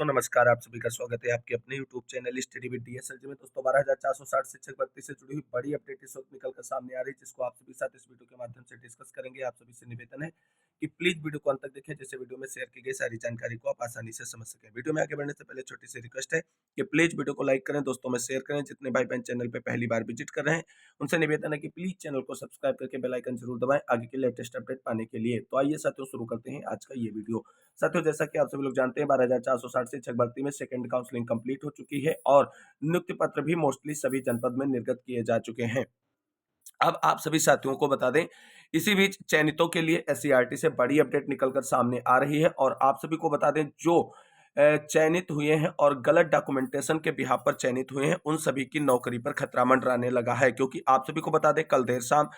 दोस्तों नमस्कार, आप सभी का स्वागत है आपके अपने YouTube चैनल स्टडी विद डीएसएलजी में। दोस्तों 12,460 शिक्षक भर्ती से जुड़ी हुई बड़ी अपडेट इस वक्त निकल कर सामने आ रही है, जिसको आप सभी साथ इस वीडियो के माध्यम से डिस्कस करेंगे। आप सभी से निवेदन है कि प्लीज वीडियो को अंत तक देखें, जिससे वीडियो में शेयर की गई सारी जानकारी को आप आसानी से समझ सकें। वीडियो में आगे बढ़ने से पहले छोटी सी रिक्वेस्ट है कि प्लीज वीडियो को लाइक करें, दोस्तों में शेयर करें। जितने भाई बहन चैनल पे पहली बार विजिट कर रहे हैं उनसे निवेदन है कि प्लीज चैनल को सब्सक्राइब करके बेल आइकन जरूर दबाएं आगे के लेटेस्ट अपडेट पाने के लिए। तो आइए साथियों शुरू करते हैं आज का ये वीडियो। साथियों जैसा कि आप सभी लोग जानते हैं 12,460 शिक्षक भर्ती में सेकंड काउंसलिंग कंप्लीट हो चुकी है और नियुक्ति पत्र भी मोस्टली सभी जनपद में निर्गत किए जा चुके हैं। अब आप सभी साथियों को बता दें, इसी बीच चयनितों के लिए एससीईआरटी से बड़ी अपडेट निकलकर सामने आ रही है और आप सभी को बता दें जो चयनित हुए हैं और गलत डॉक्यूमेंटेशन के बिहाफ पर चयनित हुए हैं उन सभी की नौकरी पर खतरा मंडराने लगा है, क्योंकि आप सभी को बता दें कल देर शाम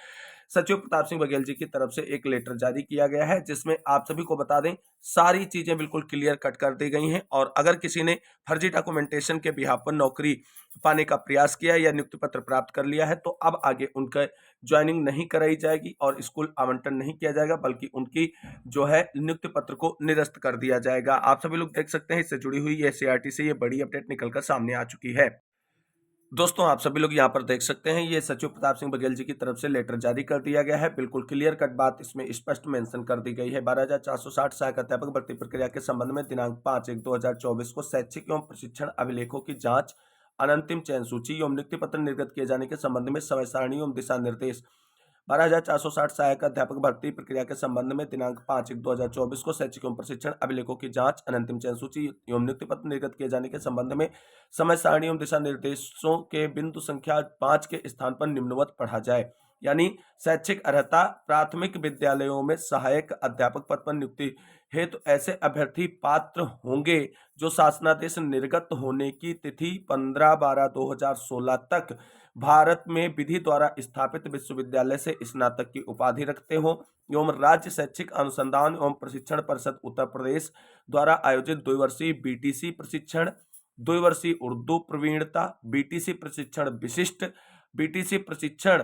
सचिव प्रताप सिंह बघेल जी की तरफ से एक लेटर जारी किया गया है, जिसमें आप सभी को बता दें सारी चीजें बिल्कुल क्लियर कट कर दी गई हैं और अगर किसी ने फर्जी डॉक्यूमेंटेशन के बिहाफ पर नौकरी पाने का प्रयास किया या नियुक्ति पत्र प्राप्त कर लिया है तो अब आगे उनका ज्वाइनिंग नहीं कराई जाएगी और स्कूल आवंटन नहीं किया जाएगा, बल्कि उनकी जो है नियुक्ति पत्र को निरस्त कर दिया जाएगा। आप सभी लोग देख सकते हैं इससे जुड़ी हुई एससीईआरटी से ये बड़ी अपडेट निकलकर सामने आ चुकी है। दोस्तों आप सभी लोग यहाँ पर देख सकते हैं ये सचिव प्रताप सिंह बघेल जी की तरफ से लेटर जारी कर दिया गया है। बिल्कुल क्लियर कट बात इसमें स्पष्ट मेंशन कर दी गई है। 12,460 सहायक अध्यापक भर्ती प्रक्रिया के संबंध में दिनांक 5/1/2024 को शैक्षिक एवं प्रशिक्षण अभिलेखों की जांच, अनंतिम चयन सूची एवं नियुक्ति पत्र निर्गत किए जाने के संबंध में समय सारणी एवं दिशा निर्देश। 12,460 सहायक अध्यापक भर्ती प्रक्रिया के संबंध में दिनांक 5/1/2024 को शैक्षिक एवं प्रशिक्षण अभिलेखों की जांच, अनंतिम चयन सूची एवं नियुक्ति पत्र निर्गत किए जाने के संबंध में समय सारणी एवं दिशा निर्देशों के बिंदु संख्या 5 के स्थान पर निम्नवत पढ़ा जाए। यानी शैक्षिक अर्हता, प्राथमिक विद्यालयों में सहायक अध्यापक पद पर नियुक्ति हेतु ऐसे अभ्यर्थी पात्र होंगे जो शासनादेश निर्गत होने की तिथि 15/12/2016 तक भारत में विधि द्वारा स्थापित विश्वविद्यालय से स्नातक की उपाधि रखते हो एवं राज्य शैक्षिक अनुसंधान एवं प्रशिक्षण परिषद उत्तर प्रदेश द्वारा आयोजित द्विवर्षीय बीटीसी प्रशिक्षण, द्विवर्षीय उर्दू प्रवीणता, बीटीसी प्रशिक्षण विशिष्ट, बीटीसी प्रशिक्षण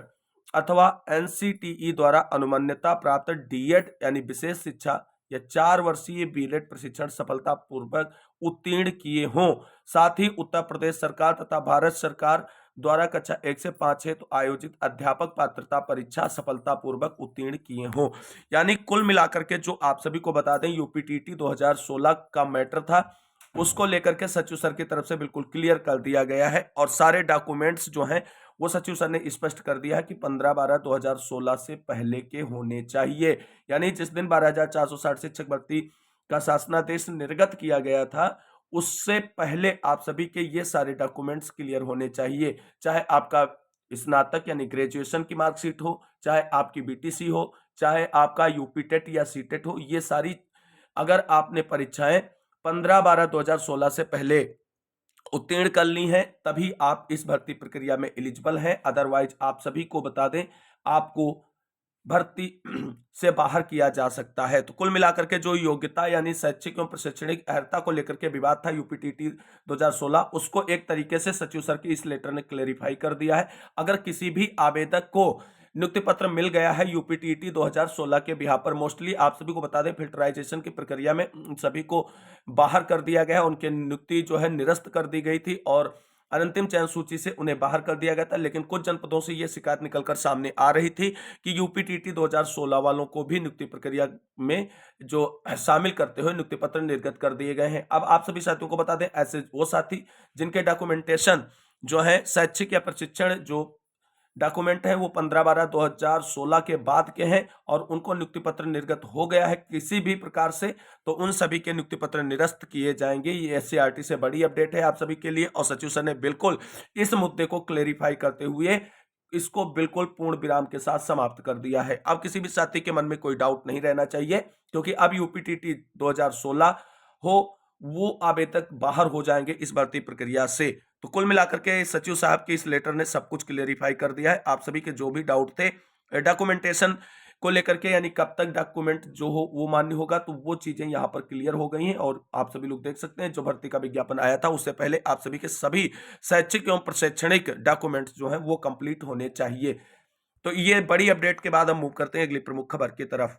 अथवा एनसीटीई द्वारा अनुमान्यता प्राप्त डीएड यानी विशेष शिक्षा या 4 वर्षीय बीएड प्रशिक्षण सफलतापूर्वक उत्तीर्ण किए हों। साथ ही उत्तर प्रदेश सरकार तथा भारत सरकार द्वारा कक्षा 1 से 5 हेतु तो आयोजित अध्यापक पात्रता परीक्षा सफलतापूर्वक उत्तीर्ण किए हों। यानी कुल मिलाकर के जो आप सभी को बता दें यूपीटीटी 2016 का मैटर था उसको लेकर के सचिव सर की तरफ से बिल्कुल क्लियर कर दिया गया है और सारे डॉक्यूमेंट्स जो हैं वो सचिव सर ने स्पष्ट कर दिया है कि 15/12/2016 से पहले के होने चाहिए। यानी जिस दिन 12,460 शिक्षक भर्ती का शासनादेश निर्गत किया गया था उससे पहले आप सभी के ये सारे डॉक्यूमेंट्स क्लियर होने चाहिए, चाहे आपका स्नातक यानी ग्रेजुएशन की मार्कशीट हो, चाहे आपकी बीटीसी हो, चाहे आपका यूपीटेट या सीटेट हो। ये सारी अगर आपने परीक्षाएं 15/12/2016 से पहले उत्तीर्ण कर ली हैं तभी आप इस भर्ती प्रक्रिया में एलिजिबल हैं, अदरवाइज आप सभी को बता दें आपको भर्ती से बाहर किया जा सकता है। तो कुल मिलाकर के जो योग्यता यानी शैक्षिक एवं प्रशैक्षणिक अर्हता को लेकर के विवाद था यूपीटीटी 2016 उसको एक तरीके से सचिव सर की इस लेटर ने क्लेरिफाई कर दिया है। अगर किसी भी आवेदक को नियुक्ति पत्र मिल गया है यूपीटीटी 2016 के बिहाफ पर, मोस्टली आप सभी को बता दें फिल्टराइजेशन की प्रक्रिया में सभी को बाहर कर दिया गया है, उनकी नियुक्ति जो है निरस्त कर दी गई थी और अनंतिम चयन सूची से उन्हें बाहर कर दिया गया था। लेकिन कुछ जनपदों से यह शिकायत निकलकर सामने आ रही थी कि यूपीटीटी 2016 वालों को भी नियुक्ति प्रक्रिया में जो शामिल करते हुए नियुक्ति पत्र निर्गत कर दिए गए हैं। अब आप सभी साथियों को बता दें ऐसे वो साथी जिनके डॉक्यूमेंटेशन जो है शैक्षिक या प्रशिक्षण जो डॉक्यूमेंट है वो 15/12/2016 के बाद के हैं और उनको नियुक्ति पत्र निर्गत हो गया है किसी भी प्रकार से, तो उन सभी के नियुक्ति पत्र निरस्त किए जाएंगे। ये एससीईआरटी से बड़ी अपडेट है आप सभी के लिए और सचिव सर ने बिल्कुल इस मुद्दे को क्लेरिफाई करते हुए इसको बिल्कुल पूर्ण विराम के साथ समाप्त कर दिया है। अब किसी भी साथी के मन में कोई डाउट नहीं रहना चाहिए, क्योंकि अब यूपीटीटी 2016 हो वो आवेदक बाहर हो जाएंगे इस भर्ती प्रक्रिया से। तो कुल मिलाकर के सचिव साहब के इस लेटर ने सब कुछ क्लेरिफाई कर दिया है। आप सभी के जो भी डाउट थे डॉक्यूमेंटेशन को लेकर के यानी कब तक डॉक्यूमेंट जो हो वो मान्य होगा, तो वो चीजें यहाँ पर क्लियर हो गई हैं और आप सभी लोग देख सकते हैं जो भर्ती का विज्ञापन आया था उससे पहले आप सभी के सभी शैक्षिक एवं प्रशैक्षणिक डॉक्यूमेंट्स जो है वो कंप्लीट होने चाहिए। तो ये बड़ी अपडेट के बाद हम मूव करते हैं अगली प्रमुख खबर की तरफ।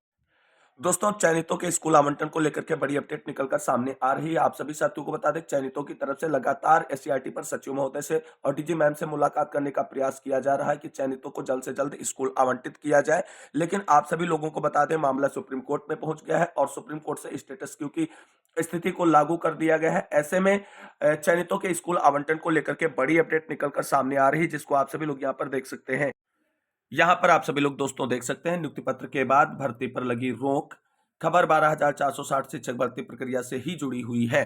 दोस्तों, चयनितों के स्कूल आवंटन को लेकर के बड़ी अपडेट निकलकर सामने आ रही है। आप सभी साथियों को बता दें, चयनितों की तरफ से लगातार एससीईआरटी पर सचिव महोदय से और डीजी मैम से मुलाकात करने का प्रयास किया जा रहा है कि चयनितों को जल्द से जल्द स्कूल आवंटित किया जाए। लेकिन आप सभी लोगों को बता दें, मामला सुप्रीम कोर्ट में पहुंच गया है और सुप्रीम कोर्ट से स्टेटस क्यू की स्थिति को लागू कर दिया गया है। ऐसे में चयनितों के स्कूल आवंटन को लेकर के बड़ी अपडेट निकलकर सामने आ रही है, जिसको आप सभी लोग यहाँ पर देख सकते हैं। यहाँ पर आप सभी लोग दोस्तों देख सकते हैं, नियुक्ति पत्र के बाद भर्ती पर लगी रोक। खबर 12,460 शिक्षक भर्ती प्रक्रिया से ही जुड़ी हुई है।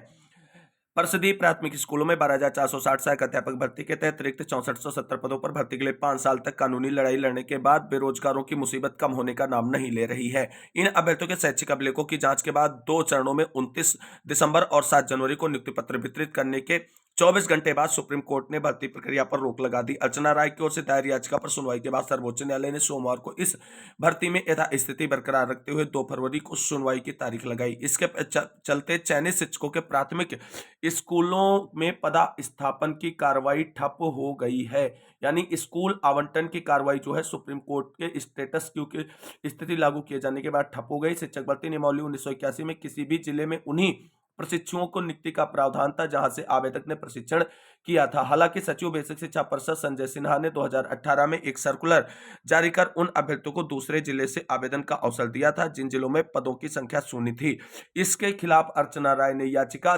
परिषदीय प्राथमिक स्कूलों में 12,460 सहायक अध्यापक भर्ती के तहत रिक्त 6470 पदों पर भर्ती के लिए 5 साल तक कानूनी लड़ाई लड़ने के बाद बेरोजगारों की मुसीबत कम होने का नाम नहीं ले रही है। इन अभ्यर्थियों के शैक्षिक अभिलेखों की जांच के बाद 2 चरणों में 29 दिसंबर और 7 जनवरी को नियुक्ति पत्र वितरित करने के 24 घंटे बाद सुप्रीम कोर्ट ने भर्ती प्रक्रिया पर रोक लगा दी। अर्चना राय की ओर से दायर याचिका पर सुनवाई के बाद सर्वोच्च न्यायालय ने सोमवार को इस भर्ती में यथास्थिति बरकरार रखते हुए 2 फरवरी को सुनवाई की तारीख लगाई। इसके चलते चयनित शिक्षकों के प्राथमिक स्कूलों में पदस्थापन की कार्रवाई ठप हो गई है। यानी स्कूल आवंटन की कार्रवाई जो है सुप्रीम कोर्ट के स्टेटस क्यू की स्थिति लागू किए जाने के बाद ठप हो गई। शिक्षक भर्ती नियमावली 1981 में किसी भी जिले में उन्हीं प्रशिक्षुओं को नियुक्ति का प्रावधान था जहां से आवेदक ने प्रशिक्षण किया था। हालांकि सचिव बेसिक शिक्षा परिषद संजय सिन्हा ने 2018 में एक सर्कुलर जारी कर उन अभ्यर्थियों को दूसरे जिले से आवेदन का अवसर दिया था जिन जिलों में पदों की संख्या शून्य थी। इसके खिलाफ अर्चना राय ने याचिका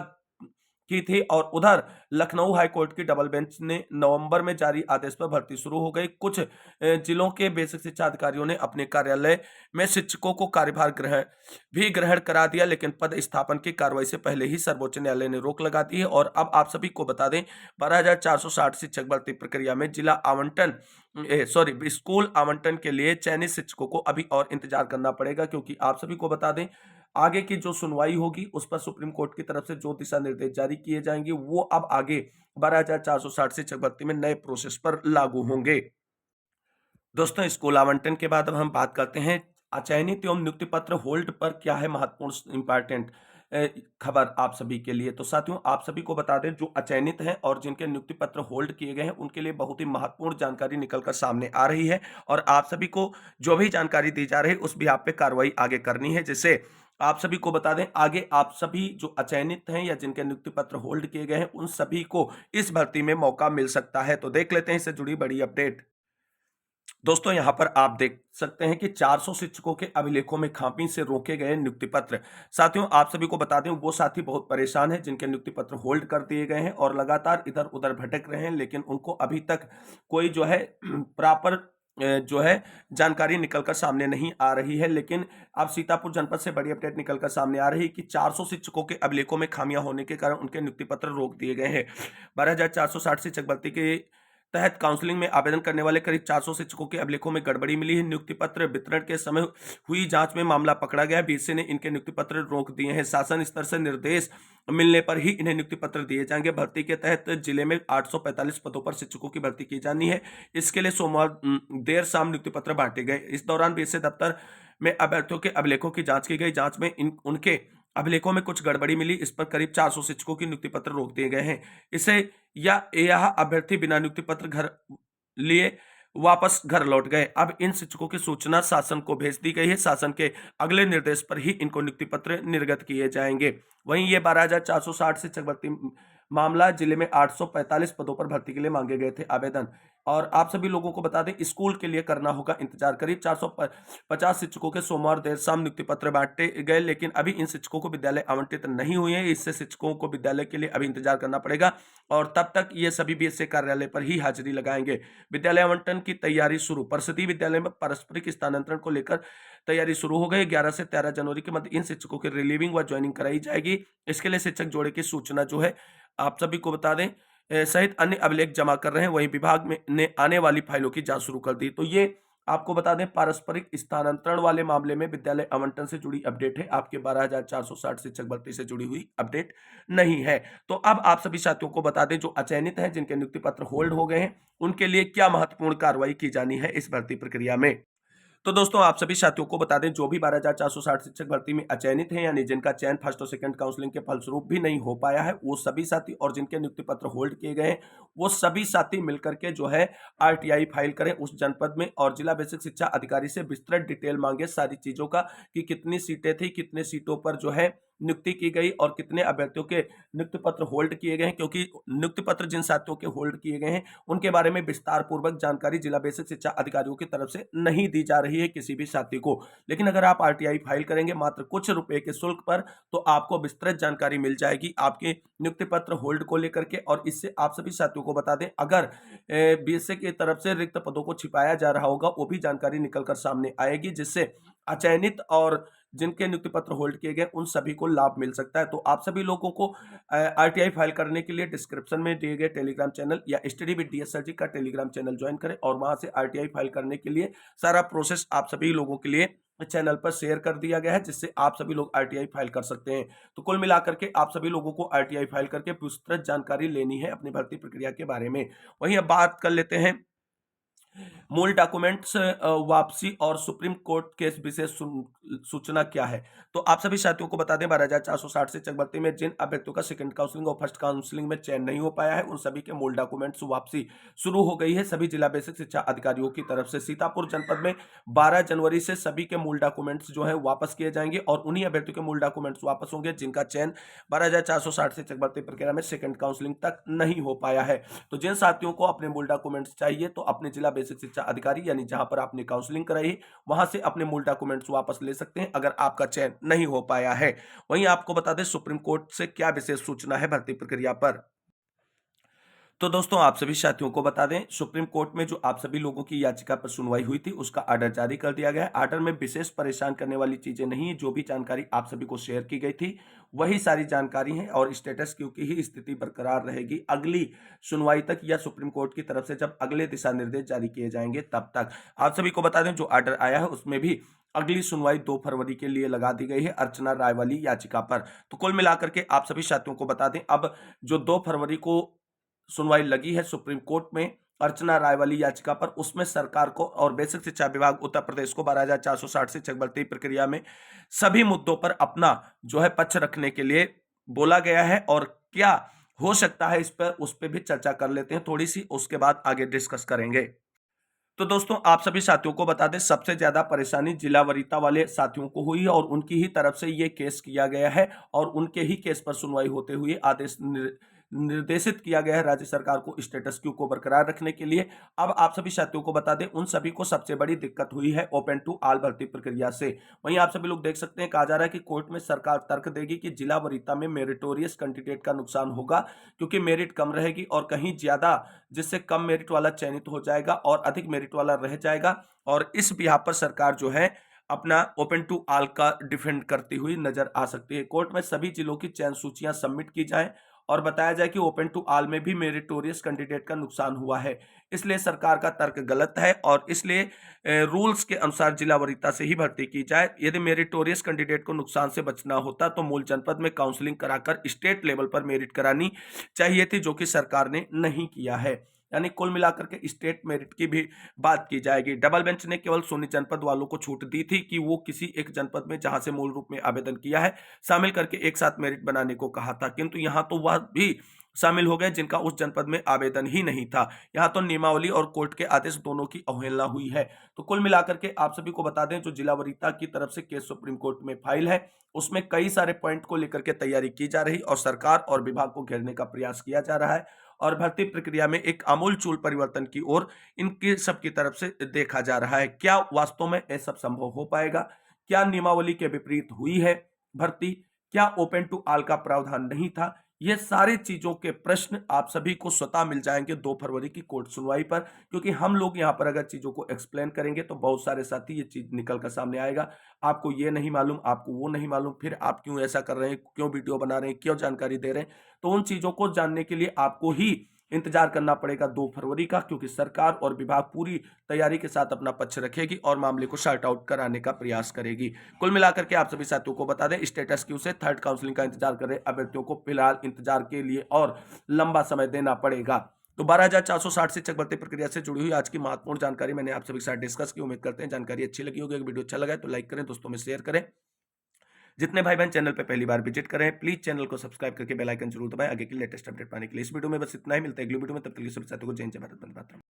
की थी और उधर लखनऊ हाईकोर्ट की डबल बेंच ने नवंबर में जारी आदेश पर भर्ती शुरू हो गई। कुछ जिलों के बेसिक शिक्षा अधिकारियों ने अपने कार्यालय में शिक्षकों को कार्यभार ग्रहण करा दिया, लेकिन पद स्थापन की कार्रवाई से पहले ही सर्वोच्च न्यायालय ने रोक लगा दी है। और अब आप सभी को बता दें, 12,460 शिक्षक भर्ती प्रक्रिया में जिला आवंटन स्कूल आवंटन के लिए चयनित शिक्षकों को अभी और इंतजार करना पड़ेगा, क्योंकि आप सभी को बता दें, आगे की जो सुनवाई होगी उस पर सुप्रीम कोर्ट की तरफ से जो दिशा निर्देश जारी किए जाएंगे वो अब आगे 12,460 शिक्षक भर्ती में नए प्रोसेस पर लागू होंगे। दोस्तों, स्कूल आवंटन के बाद अब हम बात करते हैं अचयनित एवं नियुक्ति पत्र होल्ड पर क्या है महत्वपूर्ण इंपॉर्टेंट खबर आप सभी के लिए। तो साथियों, आप सभी को बता दें, जो अचयनित हैं और जिनके नियुक्ति पत्र होल्ड किए गए हैं उनके लिए बहुत ही महत्वपूर्ण जानकारी निकलकर सामने आ रही है और आप सभी को जो भी जानकारी दी जा रही है उस बिहाफ पे कार्रवाई आगे करनी है। जिससे आप सभी को बता दें, आगे आप सभी जो अचयनित हैं या जिनके नियुक्ति पत्र होल्ड किए गए हैं उन सभी को इस भर्ती में मौका मिल सकता है। तो देख लेते हैं इससे जुड़ी बड़ी अपडेट। दोस्तों, यहां पर आप देख सकते हैं कि 400 शिक्षकों के अभिलेखों में खामी से रोके गए नियुक्ति पत्र। साथियों, आप सभी को बता दें, वो साथी बहुत परेशान हैं जिनके नियुक्ति पत्र होल्ड कर दिए गए हैं और लगातार इधर उधर भटक रहे हैं, लेकिन उनको अभी तक कोई जो है प्रॉपर जो है जानकारी निकलकर सामने नहीं आ रही है। लेकिन अब सीतापुर जनपद से बड़ी अपडेट निकलकर सामने आ रही है कि 400 शिक्षकों के अभिलेखों में खामियां होने के कारण उनके नियुक्ति पत्र रोक दिए गए हैं। 12,460 शिक्षक भर्ती के तहत काउंसलिंग में आवेदन करने वाले करीब 400 शिक्षकों के अभिलेखों में गड़बड़ी मिली है। नियुक्ति पत्र वितरण के समय हुई जांच में मामला पकड़ा गया। बीसीए ने इनके नियुक्ति पत्र रोक दिए हैं। शासन स्तर से निर्देश मिलने पर ही इन्हें नियुक्ति पत्र दिए जाएंगे। भर्ती के तहत जिले में 845 पदों पर शिक्षकों की भर्ती की जानी है। इसके लिए सोमवार देर शाम नियुक्ति पत्र बांटे गए। इस दौरान बीसीए दफ्तर में अभ्यर्थियों के अभिलेखों की जांच की गई। जांच में उनके अभिलेखों में कुछ गड़बड़ी मिली। इस पर करीब 400 शिक्षकों की नियुक्ति पत्र रोक दिए गए हैं। इसे या यह अभ्यर्थी बिना नियुक्ति पत्र घर लिए वापस घर लौट गए। अब इन शिक्षकों की सूचना शासन को भेज दी गई है। शासन के अगले निर्देश पर ही इनको नियुक्ति पत्र निर्गत किए जाएंगे। वहीं ये 12,460 शिक्षक भर्ती मामला जिले में 845 पदों पर भर्ती के लिए मांगे गए थे आवेदन। और आप सभी लोगों को बता दें, स्कूल के लिए करना होगा इंतजार। करीब 450 शिक्षकों के सोमवार देर शाम नियुक्ति पत्र बांटे गए, लेकिन अभी इन शिक्षकों को विद्यालय आवंटित नहीं हुए हैं। इससे शिक्षकों को विद्यालय के लिए अभी इंतजार करना पड़ेगा और तब तक ये सभी बीएसए कार्यालय पर ही हाजिरी लगाएंगे। विद्यालय आवंटन की तैयारी शुरू। परिषदीय विद्यालय में पारस्परिक स्थानांतरण को लेकर तैयारी शुरू हो गई। 11 से 13 जनवरी के मध्य इन शिक्षकों की रिलीविंग व ज्वाइनिंग कराई जाएगी। इसके लिए शिक्षक जोड़े की सूचना जो है आप सभी को बता दें सहित अन्य अभिलेख जमा कर रहे हैं। वहीं विभाग में ने आने वाली फाइलों की जांच शुरू कर दी। तो ये आपको बता दें, पारस्परिक स्थानांतरण वाले मामले में विद्यालय आवंटन से जुड़ी अपडेट है। आपके 12,460 शिक्षक भर्ती से जुड़ी हुई अपडेट नहीं है। तो अब आप सभी साथियों को बता दें, जो अचयनित हैं जिनके नियुक्ति पत्र होल्ड हो गए हैं उनके लिए क्या महत्वपूर्ण कार्रवाई की जानी है इस भर्ती प्रक्रिया में। तो दोस्तों आप सभी साथियों को बता दें, जो भी 12,460 शिक्षक भर्ती में अचयनित हैं, यानी जिनका चयन फर्स्ट और सेकंड काउंसलिंग के फलस्वरूप भी नहीं हो पाया है, वो सभी साथी और जिनके नियुक्ति पत्र होल्ड किए गए हैं, वो सभी साथी मिलकर के जो है आरटीआई फाइल करें उस जनपद में और जिला बेसिक शिक्षा अधिकारी से विस्तृत डिटेल मांगे सारी चीजों का, कि कितनी सीटें थी, कितने सीटों पर जो है नियुक्ति की गई और कितने अभ्यर्थियों के नियुक्ति पत्र होल्ड किए गए हैं, क्योंकि नियुक्ति पत्र जिन साथियों के होल्ड किए गए हैं उनके बारे में विस्तार पूर्वक जानकारी जिला बेसिक शिक्षा अधिकारियों की तरफ से नहीं दी जा रही है किसी भी साथी को। लेकिन अगर आप आरटीआई फाइल करेंगे मात्र कुछ रुपए के शुल्क पर, तो आपको विस्तृत जानकारी मिल जाएगी आपके नियुक्ति पत्र होल्ड को लेकर के। और इससे आप सभी साथियों को बता दें, अगर बीएसए की तरफ से रिक्त पदों को छिपाया जा रहा होगा, वो भी जानकारी निकलकर सामने आएगी, जिससे अचयनित और जिनके नियुक्ति पत्र होल्ड किए गए उन सभी को लाभ मिल सकता है। तो आप सभी लोगों को आरटीआई फाइल करने के लिए डिस्क्रिप्शन में दिए गए टेलीग्राम चैनल या स्टडी विद डीएस जी का टेलीग्राम चैनल ज्वाइन करें और वहां से आरटीआई फाइल करने के लिए सारा प्रोसेस आप सभी लोगों के लिए चैनल पर शेयर कर दिया गया है, जिससे आप सभी लोग आरटीआई फाइल कर सकते हैं। तो कुल मिलाकर के आप सभी लोगों को आरटीआई फाइल करके विस्तृत जानकारी लेनी है अपनी भर्ती प्रक्रिया के बारे में। वहीं अब बात कर लेते हैं मूल डॉक्यूमेंट्स वापसी और सुप्रीम कोर्ट केस विशेष सूचना क्या है। तो आप सभी साथियों को बता दें, 12,460 शिक्षक भर्ती में जिन अभ्यर्थियों का सेकंड काउंसलिंग और फर्स्ट काउंसलिंग में चयन नहीं हो पाया है, उन सभी के मूल डॉक्यूमेंट्स वापसी शुरू हो गई है सभी जिला बेसिक शिक्षा अधिकारियों की तरफ से। सीतापुर जनपद में 12 जनवरी से सभी के मूल डॉक्यूमेंट्स जो है वापस किए जाएंगे और उन्हीं अभ्यर्थियों के मूल डॉक्यूमेंट्स वापस होंगे जिनका चयन 12,460 शिक्षक भर्ती प्रक्रिया में सेकंड काउंसलिंग तक नहीं हो पाया है। तो जिन साथियों को अपने मूल डॉक्यूमेंट्स चाहिए, तो अपने जिला बेसिक शिक्षा अधिकारी यानी जहां पर आपने काउंसलिंग कराई है वहां से अपने मूल डॉक्यूमेंट्स वापस ले सकते हैं अगर आपका चयन नहीं हो पाया है। वहीं आपको बता दें, सुप्रीम कोर्ट से क्या विशेष सूचना है भर्ती प्रक्रिया पर। तो दोस्तों आप सभी साथियों को बता दें, सुप्रीम कोर्ट में जो आप सभी लोगों की याचिका पर सुनवाई हुई थी उसका आर्डर जारी कर दिया गया है। आर्डर में विशेष परेशान करने वाली चीजें नहीं है, जो भी जानकारी आप सभी को शेयर की गई थी वही सारी जानकारी है और स्टेटस क्यू की ही स्थिति बरकरार रहेगी अगली सुनवाई तक या सुप्रीम कोर्ट की तरफ से जब अगले दिशा निर्देश जारी किए जाएंगे तब तक। आप सभी को बता दें, जो आर्डर आया है उसमें भी अगली सुनवाई 2 फरवरी के लिए लगा दी गई है अर्चना राय वाली याचिका पर। तो कुल मिलाकर के आप सभी साथियों को बता दें, अब जो 2 फरवरी को सुनवाई लगी है सुप्रीम कोर्ट में अर्चना राय वाली याचिका पर, उसमें सरकार को और बेसिक शिक्षा विभाग उत्तर प्रदेश को 12,460 शिक्षक भर्ती प्रक्रिया में सभी मुद्दों पर अपना जो है पक्ष रखने के लिए बोला गया है। और क्या हो सकता है इस पर, उस पर भी चर्चा कर लेते हैं थोड़ी सी, उसके बाद आगे डिस्कस करेंगे। तो दोस्तों आप सभी साथियों को बता दें, सबसे ज्यादा परेशानी जिला वरीयता वाले साथियों को हुई और उनकी ही तरफ से ये केस किया गया है और उनके ही केस पर सुनवाई होते हुए आदेश निर्देशित किया गया है राज्य सरकार को स्टेटस क्यू को बरकरार रखने के लिए। अब आप सभी साथियों को बता दें, उन सभी को सबसे बड़ी दिक्कत हुई है ओपन टू ऑल भर्ती प्रक्रिया से। वहीं आप सभी लोग देख सकते हैं, कहा जा रहा है कि कोर्ट में सरकार तर्क देगी कि जिला वरीयता में मेरिटोरियस कैंडिडेट का नुकसान होगा क्योंकि मेरिट कम रहेगी और कहीं ज्यादा जिससे कम मेरिट वाला चयनित हो जाएगा और अधिक मेरिट वाला रह जाएगा। और इस बिहाफ पर सरकार जो है अपना ओपन टू ऑल का डिफेंड करती हुई नजर आ सकती है। कोर्ट में सभी जिलों की चयन सूचियां सबमिट की जाए और बताया जाए कि ओपन टू ऑल में भी मेरिटोरियस कैंडिडेट का नुकसान हुआ है, इसलिए सरकार का तर्क गलत है और इसलिए रूल्स के अनुसार जिला वरीयता से ही भर्ती की जाए। यदि मेरिटोरियस कैंडिडेट को नुकसान से बचना होता तो मूल जनपद में काउंसलिंग कराकर स्टेट लेवल पर मेरिट करानी चाहिए थी, जो कि सरकार ने नहीं किया है। यानी कुल मिलाकर के स्टेट मेरिट की भी बात की जाएगी। डबल बेंच ने केवल सोनी जनपद वालों को छूट दी थी कि वो किसी एक जनपद में जहां से मूल रूप में आवेदन किया है शामिल करके एक साथ मेरिट बनाने को कहा था, किंतु यहां तो वह भी शामिल हो गए जिनका उस जनपद में आवेदन ही नहीं था। यहां तो नियमावली और कोर्ट के आदेश दोनों की अवहेलना हुई है। तो कुल मिलाकर के आप सभी को बता दें, जो जिला वरीयता की तरफ से केस सुप्रीम कोर्ट में फाइल है उसमें कई सारे पॉइंट को लेकर के तैयारी की जा रही और सरकार और विभाग को घेरने का प्रयास किया जा रहा है और भर्ती प्रक्रिया में एक आमूलचूल परिवर्तन की ओर इनकी सबकी तरफ से देखा जा रहा है। क्या वास्तव में यह सब संभव हो पाएगा? क्या नियमावली के विपरीत हुई है भर्ती? क्या ओपन टू ऑल का प्रावधान नहीं था? ये सारी चीजों के प्रश्न आप सभी को स्वतः मिल जाएंगे 2 फरवरी की कोर्ट सुनवाई पर, क्योंकि हम लोग यहाँ पर अगर चीजों को एक्सप्लेन करेंगे तो बहुत सारे साथी ये चीज निकल कर सामने आएगा, आपको ये नहीं मालूम, आपको वो नहीं मालूम, फिर आप क्यों ऐसा कर रहे हैं, क्यों वीडियो बना रहे हैं, क्यों जानकारी दे रहे हैं। तो उन चीजों को जानने के लिए आपको ही इंतजार करना पड़ेगा 2 फरवरी का, क्योंकि सरकार और विभाग पूरी तैयारी के साथ अपना पक्ष रखेगी और मामले को शॉर्ट आउट कराने का प्रयास करेगी। कुल मिलाकर के आप सभी साथियों को बता दें, स्टेटस क्यू से थर्ड काउंसलिंग का इंतजार कर रहे अभ्यर्थियों को फिलहाल इंतजार के लिए और लंबा समय देना पड़ेगा। तो 12,460 शिक्षक भर्ती प्रक्रिया से जुड़ी हुई आज की महत्वपूर्ण जानकारी मैंने आप सभी के साथ डिस्कस की। उम्मीद करते हैं जानकारी अच्छी लगी होगी। अगर वीडियो अच्छा लगा है तो लाइक करें, दोस्तों में शेयर करें। जितने भाई बहन चैनल पे पहली बार विजिट करें, प्लीज चैनल को सब्सक्राइब करके बेल आइकन जरूर दबाएं आगे की लेटेस्ट अपडेट पाने के लिए। इस वीडियो में बस इतना ही, मिलता है अगली वीडियो में, तब तक के लिए सभी साथियों को जय हिंद, जय भारत, वंदे मातरम।